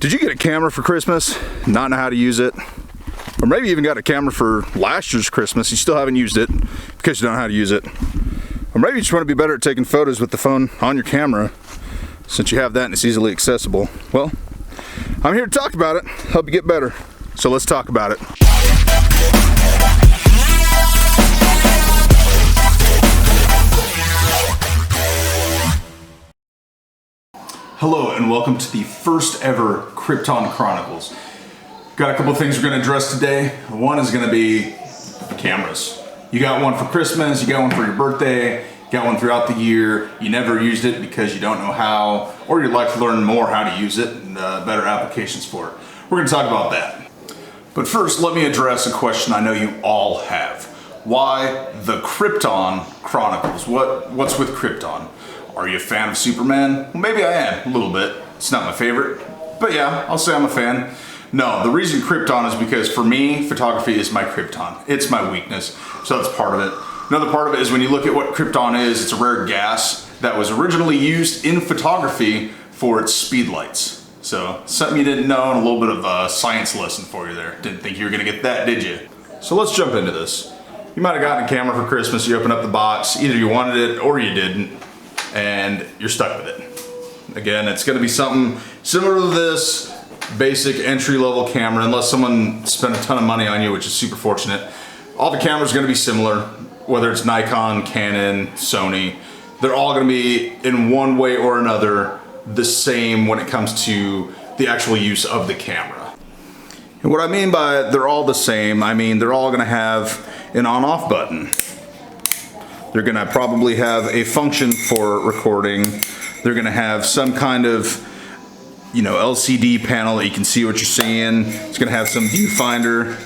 Did you get a camera for Christmas, not know how to use it? Or maybe even got a camera for last year's Christmas, you still haven't used it because you don't know how to use it. Or maybe you just want to be better at taking photos with the phone on your camera, since you have that and it's easily accessible. Well, I'm here to talk about it, help you get better. So let's talk about it. Hello and welcome to the first ever Krypton Chronicles. Got a couple of things we're going to address today. One is going to be cameras. You got one for Christmas, you got one for your birthday, you got one throughout the year, you never used it because you don't know how, or you'd like to learn more how to use it and better applications for it. We're going to talk about that. But first, let me address a question I know you all have. Why the Krypton Chronicles? What's with Krypton? Are you a fan of Superman? Well, maybe I am, a little bit. It's not my favorite, but yeah, I'll say I'm a fan. No, the reason Krypton is because for me, photography is my Krypton. It's my weakness, so that's part of it. Another part of it is when you look at what Krypton is, it's a rare gas that was originally used in photography for its speed lights. So, something you didn't know and a little bit of a science lesson for you there. Didn't think you were gonna get that, did you? So let's jump into this. You might have gotten a camera for Christmas, you open up the box, either you wanted it or you didn't, and you're stuck with it. Again, it's gonna be something similar to this basic entry-level camera, unless someone spent a ton of money on you, which is super fortunate. All the cameras are gonna be similar, whether it's Nikon, Canon, Sony. They're all gonna be, in one way or another, the same when it comes to the actual use of the camera. And what I mean by they're all the same, I mean they're all gonna have an on-off button. They're gonna probably have a function for recording. They're gonna have some kind of, LCD panel that you can see what you're seeing. It's gonna have some viewfinder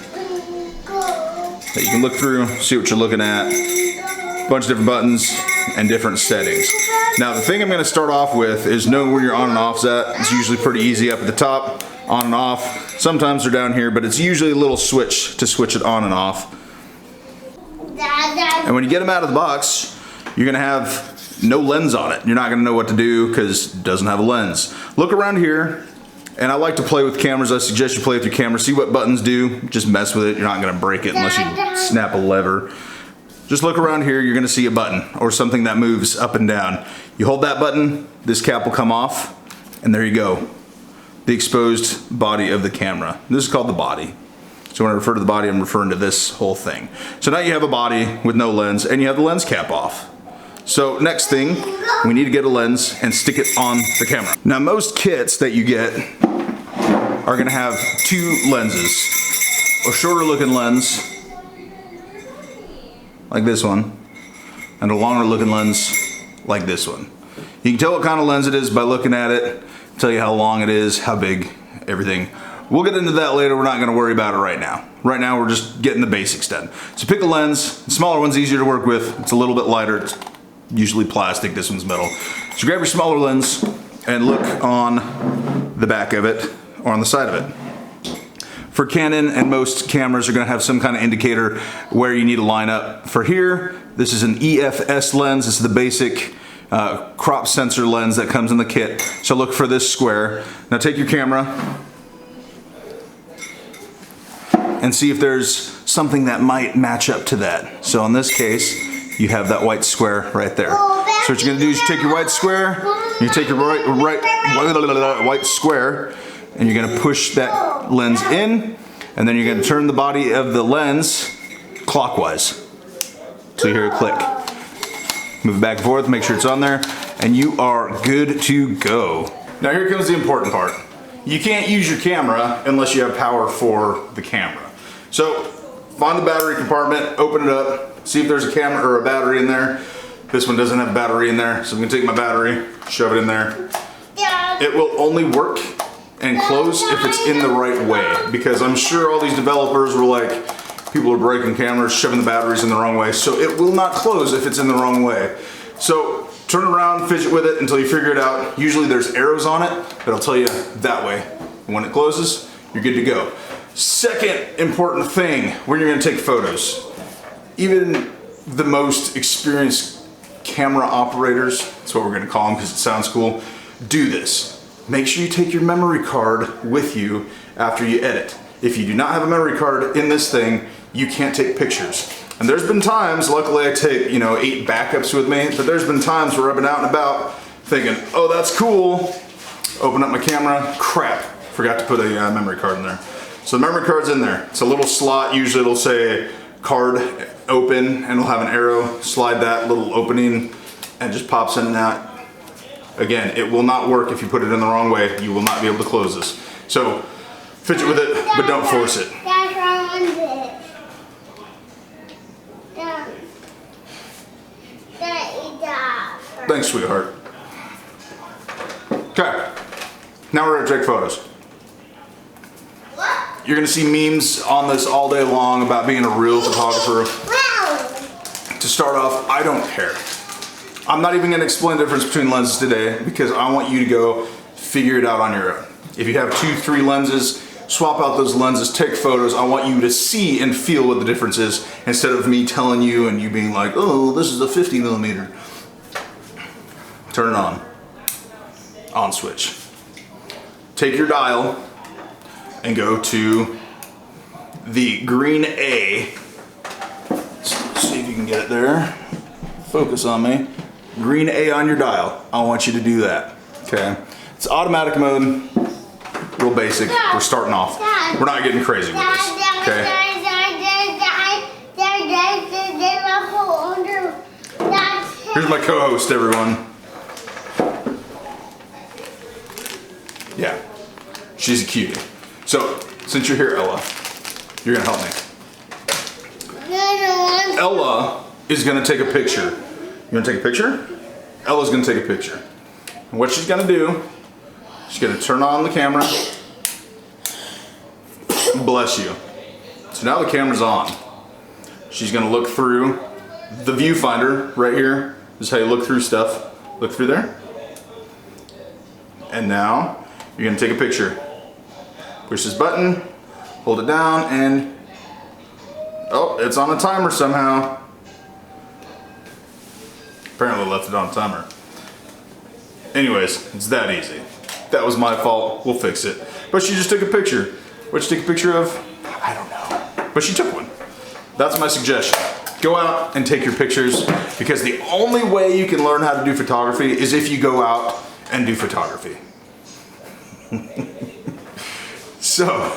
that you can look through, see what you're looking at. A bunch of different buttons and different settings. Now the thing I'm gonna start off with is knowing where your on and off's at. It's usually pretty easy up at the top, on and off. Sometimes they're down here, but it's usually a little switch to switch it on and off. And when you get them out of the box, you're gonna have no lens on it. You're not gonna know what to do because it doesn't have a lens. Look around here, and I like to play with cameras. I suggest you play with your camera, see what buttons do. Just mess with it. You're not gonna break it unless you snap a lever. Just look around here, you're gonna see a button or something that moves up and down. You hold that button, this cap will come off, and there you go. The exposed body of the camera. This is called the body. So when I refer to the body, I'm referring to this whole thing. So now you have a body with no lens, and you have the lens cap off. So next thing, we need to get a lens and stick it on the camera. Now most kits that you get are gonna have two lenses. A shorter looking lens, like this one, and a longer looking lens, like this one. You can tell what kind of lens it is by looking at it, tell you how long it is, how big, everything. We'll get into that later, we're not gonna worry about it right now. Right now we're just getting the basics done. So pick a lens, the smaller one's easier to work with, it's a little bit lighter, it's usually plastic, this one's metal. So grab your smaller lens and look on the back of it, or on the side of it. For Canon and most cameras are gonna have some kind of indicator where you need to line up. For here, this is an EFS lens, this is the basic crop sensor lens that comes in the kit. So look for this square. Now take your camera, and see if there's something that might match up to that. So in this case, you have that white square right there. So what you're gonna do is you take your white square, you take your white square, and you're gonna push that lens in, and then you're gonna turn the body of the lens clockwise. So you hear a click. Move it back and forth, make sure it's on there, and you are good to go. Now here comes the important part. You can't use your camera unless you have power for the camera. So find the battery compartment, open it up, see if there's a camera or a battery in there. This one doesn't have a battery in there, so I'm gonna take my battery, shove it in there. It will only work and close if it's in the right way, because I'm sure all these developers were like, people are breaking cameras, shoving the batteries in the wrong way, so it will not close if it's in the wrong way. So turn around, fidget with it until you figure it out. Usually there's arrows on it that'll tell you that way. And when it closes, you're good to go. Second important thing when you're gonna take photos. Even the most experienced camera operators, that's what we're gonna call them because it sounds cool, do this. make sure you take your memory card with you after you edit. If you do not have a memory card in this thing, you can't take pictures. And there's been times, luckily I take, 8 backups with me, but there's been times where I've been out and about thinking, oh, that's cool. Open up my camera, crap, forgot to put a memory card in there. So the memory card's in there. It's a little slot, usually it'll say card open and it'll have an arrow, slide that little opening and it just pops in and out. Again, it will not work if you put it in the wrong way. You will not be able to close this. So fidget with it, but don't force it. Thanks, sweetheart. Okay, now we're gonna take photos. You're gonna see memes on this all day long about being a real photographer. To start off, I don't care. I'm not even gonna explain the difference between lenses today because I want you to go figure it out on your own. If you have 2, 3 lenses, swap out those lenses, take photos. I want you to see and feel what the difference is instead of me telling you and you being like, oh, this is a 50 millimeter. Turn it on. On switch. Take your dial and go to the green A. Let's see if you can get it there. Focus on me. Green A on your dial. I want you to do that. Okay. It's automatic mode. Real basic. We're starting off. We're not getting crazy with this. Okay. Here's my co-host, everyone. Yeah, she's a cutie. So, since you're here, Ella, you're gonna help me. Ella is gonna take a picture. You wanna take a picture? Ella's gonna take a picture. And what she's gonna do, she's gonna turn on the camera. Bless you. So now the camera's on. She's gonna look through the viewfinder right here. This is how you look through stuff. Look through there. And now, you're gonna take a picture. Push this button, hold it down, and oh, it's on a timer somehow. Apparently left it on a timer. Anyways, it's that easy. That was my fault, we'll fix it. But she just took a picture. What'd she take a picture of? I don't know. But she took one. That's my suggestion. Go out and take your pictures because the only way you can learn how to do photography is if you go out and do photography. So,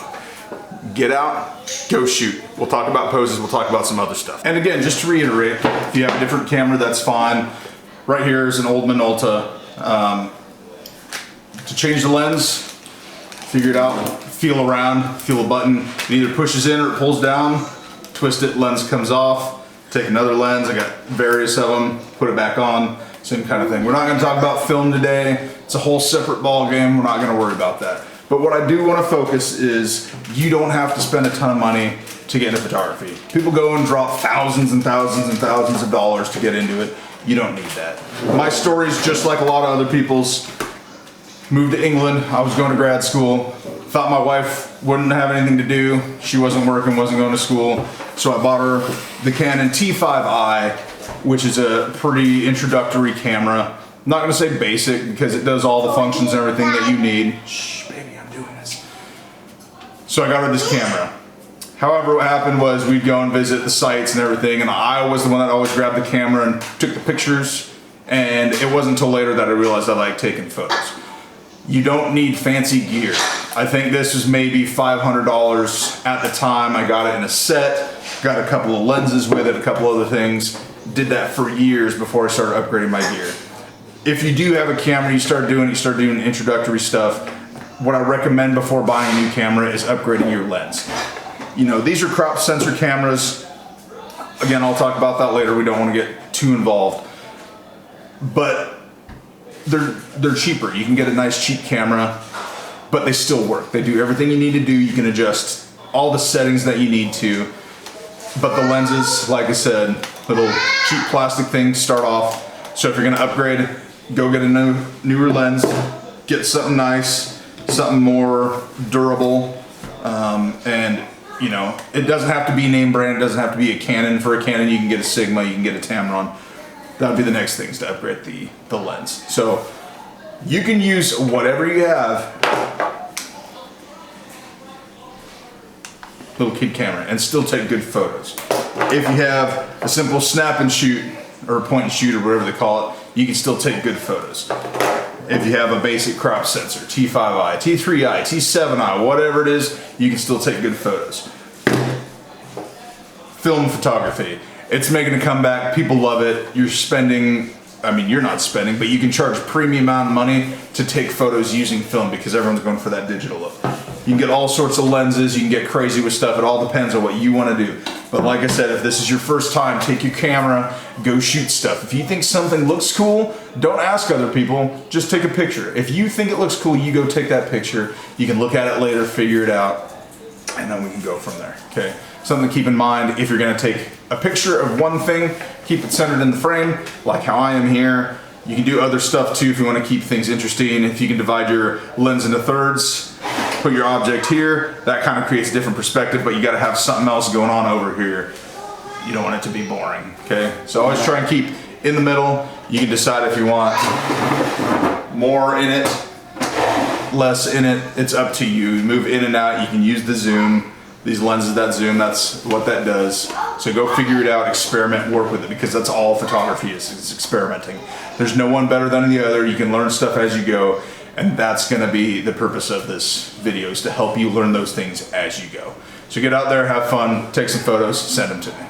get out, go shoot. We'll talk about poses, we'll talk about some other stuff. And again, just to reiterate, if you have a different camera, that's fine. Right here is an old Minolta. To change the lens, figure it out, feel around, feel a button. It either pushes in or it pulls down, twist it, lens comes off. Take another lens, I got various of them, put it back on, same kind of thing. We're not gonna talk about film today. It's a whole separate ball game. We're not gonna worry about that. But what I do wanna focus is you don't have to spend a ton of money to get into photography. People go and drop thousands and thousands and thousands of dollars to get into it. You don't need that. My story's just like a lot of other people's. Moved to England, I was going to grad school. Thought my wife wouldn't have anything to do. She wasn't working, wasn't going to school. So I bought her the Canon T5i, which is a pretty introductory camera. I'm not gonna say basic because it does all the functions and everything that you need. Shh, baby, I'm doing this. So I got her this camera. However, what happened was we'd go and visit the sites and everything, and I was the one that always grabbed the camera and took the pictures, and it wasn't until later that I realized I liked taking photos. You don't need fancy gear. I think this was maybe $500 at the time. I got it in a set, got a couple of lenses with it, a couple other things. Did that for years before I started upgrading my gear. If you do have a camera, you start doing introductory stuff, what I recommend before buying a new camera is upgrading your lens. You know, these are crop sensor cameras. Again, I'll talk about that later. We don't want to get too involved. But they're cheaper. You can get a nice cheap camera, but they still work. They do everything you need to do. You can adjust all the settings that you need to. But the lenses, like I said, little cheap plastic things start off. So if you're gonna upgrade, go get a newer lens, get something nice, something more durable, and you know, it doesn't have to be name brand, it doesn't have to be a Canon. For a Canon, you can get a Sigma, you can get a Tamron. That would be the next things to upgrade the lens. So You can use whatever you have, little kid camera, and still take good photos. If you have a simple snap and shoot, or point and shoot, or whatever they call it, you can still take good photos. If you have a basic crop sensor, T5i, T3i, T7i, whatever it is, you can still take good photos. Film photography. It's making a comeback. People love it. You're spending, I mean, you're not spending, but you can charge a premium amount of money to take photos using film because everyone's going for that digital look. You can get all sorts of lenses. You can get crazy with stuff. It all depends on what you want to do. But like I said, if this is your first time, take your camera, go shoot stuff. If you think something looks cool, don't ask other people, just take a picture. If you think it looks cool, you go take that picture. You can look at it later, figure it out, and then we can go from there, okay? Something to keep in mind, if you're gonna take a picture of one thing, keep it centered in the frame, like how I am here. You can do other stuff too if you wanna keep things interesting. If you can divide your lens into thirds, put your object here, that kind of creates a different perspective, but you gotta have something else going on over here. You don't want it to be boring, okay? So always try and keep in the middle. You can decide if you want more in it, less in it, it's up to you. Move in and out, you can use the zoom. These lenses that zoom, that's what that does. So go figure it out, experiment, work with it, because that's all photography is, it's experimenting. There's no one better than the other. You can learn stuff as you go, and that's gonna be the purpose of this video, is to help you learn those things as you go. So get out there, have fun, take some photos, send them to me.